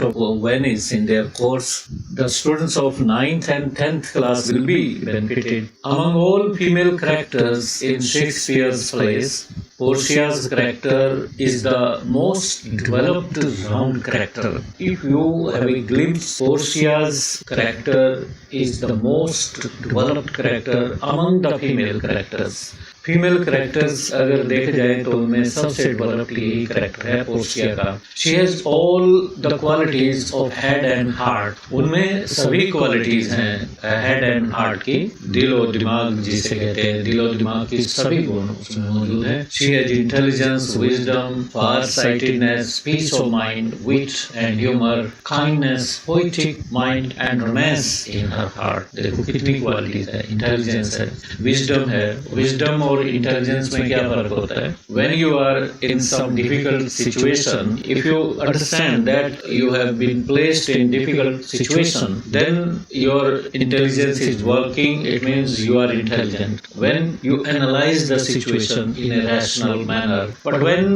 of Venice in their course, the students of 9th and 10th class will be benefited. Among all female characters in Shakespeare's plays, Portia's character is the most developed round character. If you have a glimpse, Portia's character is the most developed character among the female characters. Female characters अगर देखे जाए तो उनमें सबसे developed यही character है Portia का. She has all the qualities of head and heart. उनमें सभी क्वालिटीज हैं हेड एंड हार्ट की, दिल और दिमाग जिसे कहते हैं, दिल और दिमाग की सभी गुण उसमें मौजूद हैं. She has intelligence, wisdom, far sightedness, peace of mind, wit and humour, kindness, poetic mind and romance in her heart. देखो कितनी क्वालिटीज है. इंटेलिजेंस है, विजडम है. विजडम और इंटेलिजेंस में क्या फर्क होता है? When you are in some difficult situation, if you understand that you have been placed in difficult situation, then your intelligence is working. It means you are intelligent. When you analyze the situation in a rational manner, but when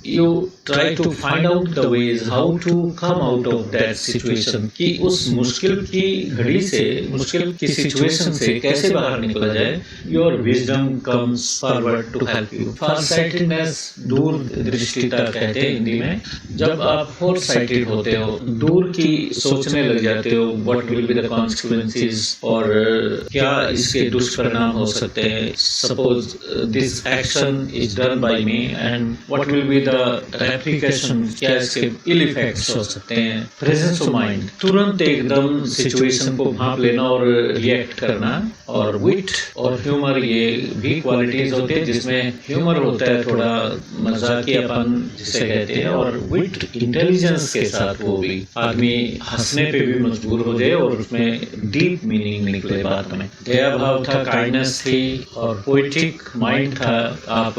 you try to find out the ways how to come out of that situation, कि उस मुश्किल की घड़ी से, मुश्किल की situation से कैसे बाहर निकला जाए, your wisdom comes forward to help you. Farsightedness, दूर दृष्टिता कहते हैं हिंदी में. जब आप foresighted होते हो, दूर की सोचने लग जाते हो, what will be the consequences, और क्या इसके दुष्परिणाम हो सकते हैं. Suppose this action is done by me and what will be the replication, क्या इसके इल इफेक्ट्स हो सकते हैं. प्रेजेंस ऑफ माइंड, तुरंत एकदम सिचुएशन को भांप लेना और रिएक्ट करना. और विट और ह्यूमर, ये भी क्वालिटीज होती है जिसमें ह्यूमर होता है, थोड़ा मजाकियापन जिसे कहते हैं, और विट इंटेलिजेंस के साथ वो भी आदमी हंसने पे भी मजबूर हो जाए और उसमें डीप मीनिंग निकले बात में. दया भाव था, काइंडनेस थी, और पोएटिक माइंड था. आप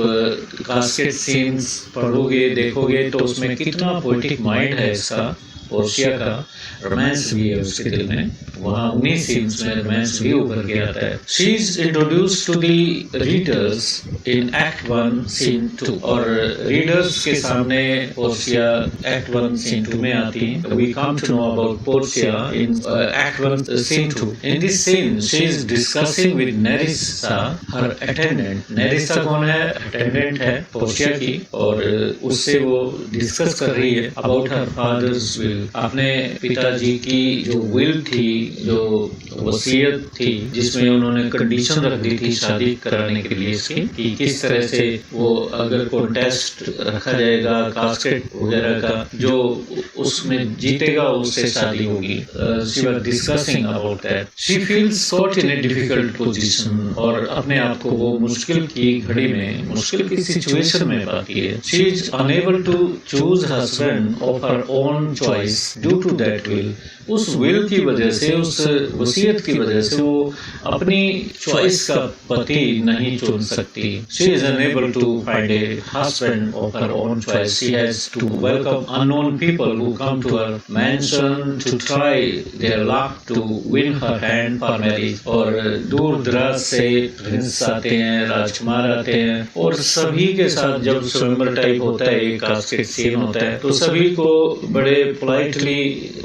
कास्केट सीन्स पढ़ोगे, देखोगे तो उसमें कितना पोएटिक माइंड है इसका, पोर्शिया का. रोमांस भी है उसके दिल में, वहाँ उन्हीं सीन्स में रोमांस भी उभर के आता है. She is introduce to the readers in act 1 scene 2, और रीडर्स के सामने पोर्शिया एक्ट 1 सीन 2 में आती है. We come to know about Portia in act 1 scene 2. In this scene she is discussing with Nerissa, her attendant. Nerissa कौन है? Attendant है Portia की, और उससे वो डिस्कस कर रही है अबाउट हर फादर्स विल. अपने पिताजी की जो विल थी, जो वसीयत थी, जिसमें उन्होंने कंडीशन रख दी थी शादी कराने के लिए इसकी, कि किस तरह से वो अगर कॉन्टेस्ट रखा जाएगा कास्केट वगैरह का, जो उसमें जीतेगा उससे शादी होगी. She was discussing about that. She feels caught in a difficult position, और अपने आप को वो मुश्किल की घड़ी में, मुश्किल की सिचुएशन में पाती है. She is unable to choose husband of her own choice due to that will. उस विल की वजह से, उस वसीयत की वजह से वो अपनी चॉइस का पति नहीं चुन सकती. She is unable to find a husband of her own choice. She has to welcome unknown people who come to her mansion to try their luck to win her hand for marriage. और दूर दराज से Prince आते हैं, राजकुमार आते हैं, और सभी के साथ जब स्वयंवर टाइप होता है, एक कास्केट सीन होता है, तो सभी को बड़े पोलाइटली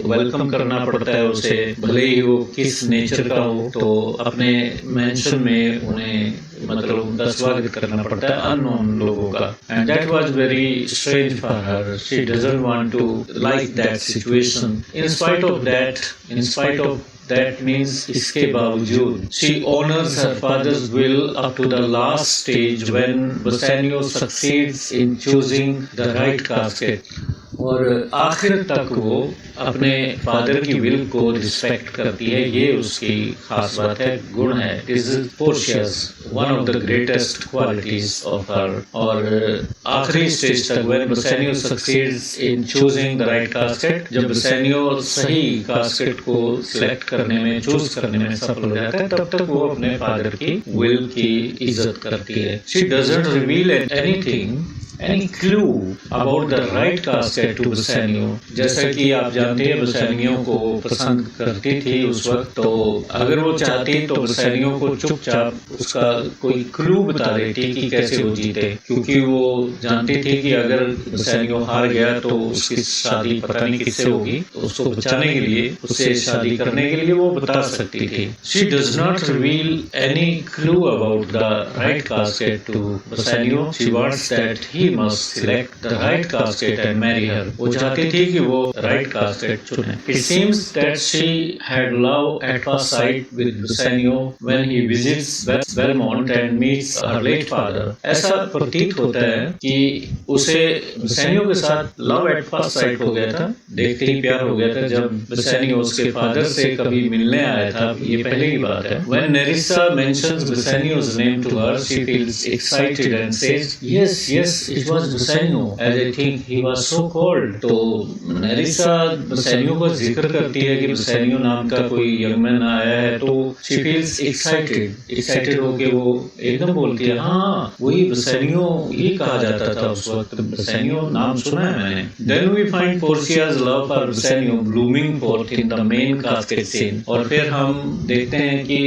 वेलकम करना पड़ता है उसे, भले ही वो किस नेचर का हो. तो अपने मेंशन में उन्हें मतलब उनका स्वागत करना पड़ता है अननोन लोगों का. And that was very strange for her. She doesn't want to like that situation. In spite of that means इसके बावजूद she honors her father's will up to the last stage when Bassanio succeeds in choosing the right casket. और आखिर तक वो अपने father की will को respect करती है. ये उसकी खास बात है, गुण है. This is Portia's one of the greatest qualities of her. और आखिरी स्टेज तक when Bassanio succeeds in choosing the right casket, जब Bassanio सही कास्केट को सिलेक्ट करने में, चूज करने में सफल हो जाता है, तब तक वो अपने फादर की विल की इज्जत करती है. She doesn't reveal anything any clue about the right casket to Bassanio? जैसा कि आप जानते हैं बसानियो को पसंद करती थी उस वक्त, तो अगर वो चाहती तो बसानियो को चुपचाप उसका कोई क्लू बता देती कि कैसे वो जीते, क्योंकि वो जानती थी कि अगर बसानियो हार गया तो उसकी शादी पता नहीं किससे होगी, तो उसको बचाने के लिए, उससे शादी करने के लिए वो बता सकती थी। She does not reveal any clue about the right casket to Bassanio. She wants that he must select the right casket and marry her. वो चाहती थी कि वो right casket चुने। It seems that she had love at first sight with Bassanio when he visits Belmont and meets her late father. ऐसा प्रतीत होता है कि उसे बसानियो के साथ लव एट फर्स्ट साइट हो गया था, देखते ही प्यार हो गया था जब बसानियो उसके फादर से कभी मिलने आया था। ये पहले की बात है। When Nerissa mentions Bassanio's name to her, she feels excited and says, "Yes, it was Bassanio, as I think he was so cold." तो नेरिसा बसानियो का जिक्र करती है कि बसानियो नाम का कोई यंगमैन आया है, तो she feels excited होके वो एकदम बोलती है, हाँ वही बसानियो ही कहा जाता था उस वक्त, बसानियो नाम सुना है मैंने। Then we find Portia's love for Bassanio blooming forth in the main casket scene, और फिर हम देखते हैं कि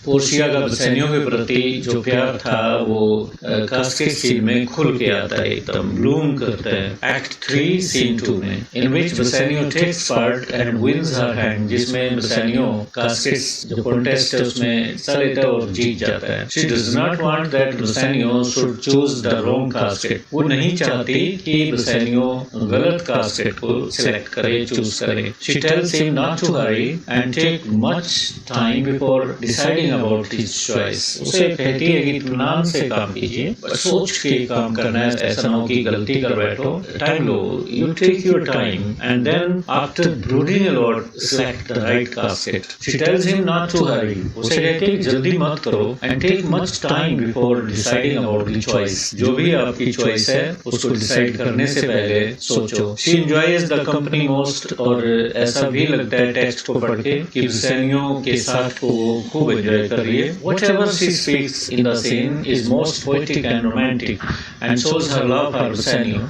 पोर्शिया का बसानियो के प्रति जो प्यार था वो कास्केट सीन में खुल के आता है, एकदम ब्लूम करता है। एक्ट 3 सीन 2 में, in which Bassanio takes part and wins her hand, जिसमें बसानियो कास्केट जो कॉन्टेस्ट है उसमें हिस्सा लेता है और जीत जाता है। She does not want that Bassanio should choose the wrong casket. वो नहीं चाहती कि बसानियो गलत कास्केट को सिलेक्ट करे, चूज करे। She tells him not to hurry and take much time before deciding about his choice. उसे कहती है कि इत्मीनान से काम कीजिए, सोच के काम करना है, ऐसा ना हो कि गलती कर बैठो। Time low, you take your time and then after brooding a lot select the right casket. She tells him not to hurry. उसे कहती है जल्दी मत करो and take much time before deciding about the choice. जो भी आपकी choice है उसको decide करने से पहले सोचो। She enjoys the company most, और ऐसा भी लगता है टेक्स्ट को पढ़ के कि बसानियो के साथ को खूब एंजॉय कर रही है। Whatever she speaks in the scene is most poetic and romantic and shows her love for Bassanio.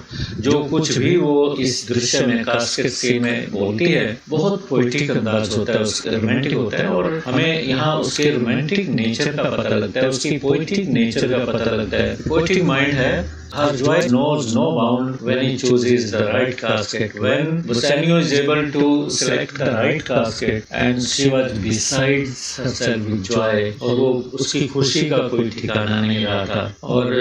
जो कुछ भी वो इस दृश्य में कास्केट सीन में बोलती है बहुत पोएटिक अंदाज होता है, उसका रोमांटिक होता है, और हमें यहाँ उसके रोमांटिक नेचर का पता लगता है, उसकी पोएटिक नेचर का पता लगता है। पोएटिक माइंड है। Her joy knows no bound when he chooses the right casket. When Bassanio is able to select the right casket, and she was beside herself with joy, और वो उसकी खुशी का कोई ठिकाना नहीं रहा था। और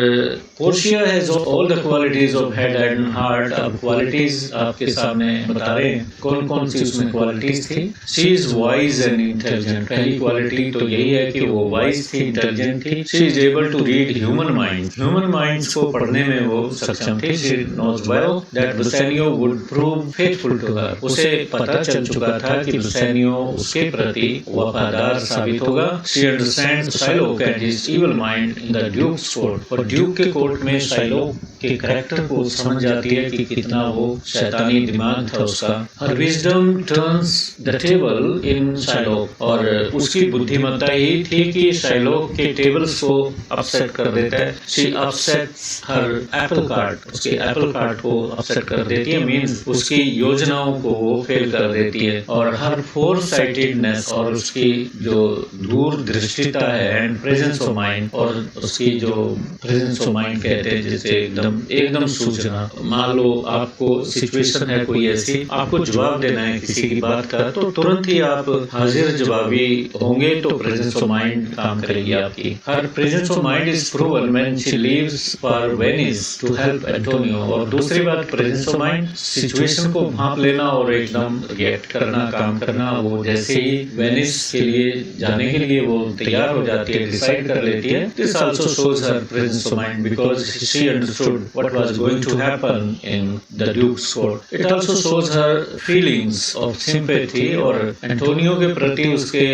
Portia has all the qualities of head and heart। अब qualities आपके सामने बता रहे हैं कौन कौन सी उसमें qualities थी। She is wise and intelligent। पहली quality तो यही है कि वो wise थी, intelligent थी। She is able to read human minds। Human minds को पढ़ने में वो सक्षम थी। She knows well that Bassanio would prove faithful to her। उसे पता चल चुका था कि बसानियो उसके प्रति वफादार साबित होगा। She understands Shylock and his evil mind in the Duke's court। और ड्यूक के कोर्ट में शाइलोक के कैरेक्टर को समझ जाती है कि कितना वो शैतानी दिमाग था उसका। Her wisdom turns the table in Shylock। और उसकी बुद्धिमत्ता ही थी कि शाइलोक के टेबल्स को अपसेट कर देता है। She upsets her Apple cart, उसके एप्पल कार्ट को अपसेट कर देती है, मीन्स उसकी योजनाओं को वो फेल कर देती है। और हर फोर साइटेडनेस और उसकी जो दूरदृष्टिता है एंड प्रेजेंस ऑफ माइंड, और उसकी जो प्रेजेंस ऑफ माइंड कहते हैं जैसे एकदम सूझना। मान लो आपको सिचुएशन है कोई ऐसी, आपको जवाब देना है किसी की बात का, तो तुरंत ही आप हाजिर जवाबी होंगे, तो प्रेजेंस ऑफ माइंड काम करेगी आपकी। Her presence of mind is proven when she leaves for Venice to help Antonio. और दूसरी बात प्रेजेंस ऑफ माइंड, सिचुएशन को भांप लेना और एकदम रिएक्ट करना, काम करना। वो जैसे ही वेनिस के लिए जाने के लिए वो तैयार हो जाती है, डिसाइड कर लेती है। This also shows her presence of mind because she understood what was going to happen in the Duke's court. It also shows her feelings of sympathy, और एंटोनियो के प्रति उसके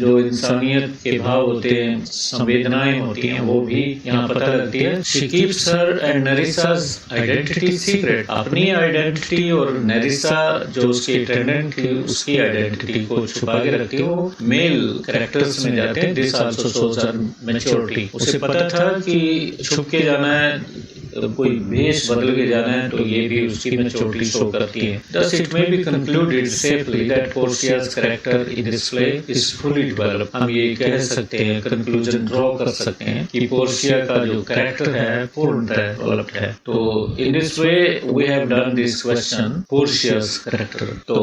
जो इंसानियत के भाव होते हैं, संवेदनाएं होती हैं, वो भी यहाँ पता लगती है। She keeps her and Nerissa's identity secret। अपनी आइडेंटिटी और नेरिसा जो उसकी अटेंडेंट थी उसकी आइडेंटिटी को छुपा के रखती है। वो मेल कैरेक्टर्स में जाते हैं। This also shows her maturity. उसे पता था कि छुप के जाना है कोई भेष बदल के जाना है तो ये भी उसकी में चोटी शो करती है. Thus it may be concluded safely that Portia's character in this play is fully developed. हम ये कह सकते हैं, कंक्लूजन ड्रॉ कर सकते हैं कि पोर्शिया का जो कैरेक्टर है पूर्णतः डेवलप्ड है. तो in this way we have done this question Portia's character. तो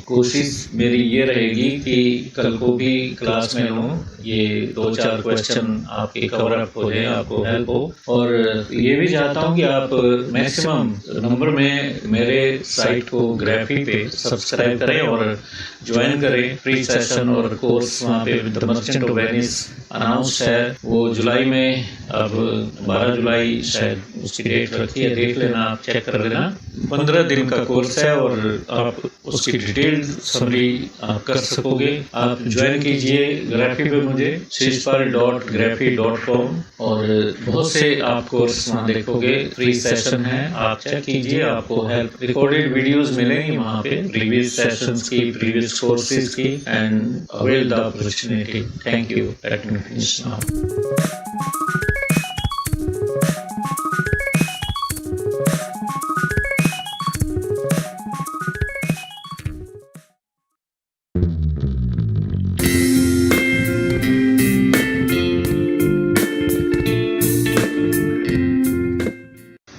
कोशिश मेरी ये रहेगी कि कल को भी क्लास में लूँ ये 2-4 क्वेश्चन आपके कवर अप हो जाए, आपको हेल्प हो. और ये भी चाहता हूँ कि आप मैक्सिमम नंबर में मेरे साइट को ग्राफी पे सब्सक्राइब करें और ज्वाइन करें फ्री सेशन और कोर्स. वहाँ पे the merchant of Venice announce है, वो जुलाई में, अब 12 जुलाई शायद उसकी डेट रखी है, देख लेना, आप चेक कर लेना. 15 दिन का कोर्स है और आप उसकी डिटेल समरी आप कर सकोगे. आप ज्वाइन कीजिए ग्राफी पे मुझे shishpal.graphy.com और बहुत से आप कोर्स वहाँ देखोगे, फ्री सेशन है, आप चेक कीजिए, आपको हेल्प. रिकॉर्डेड वीडियोस मिलेंगी वहाँ पे प्रीवियस सेशंस की, प्रीवियस कोर्सेज की, and avail the opportunity. Thank you. Let me finish now.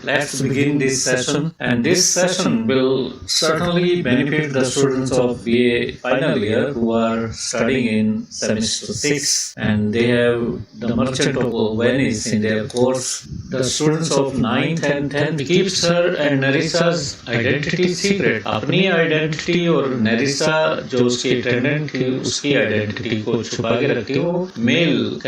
Let's begin this session, and this session will certainly benefit the students of BA final year who are studying in semester 6 and they have the Merchant of Venice in their course. The students of 9th and 10th keeps her and Nerissa's identity secret. अपनी identity और Nerissa जो उसकी attendant थी उसकी identity को छुपा के रखती हो. मेल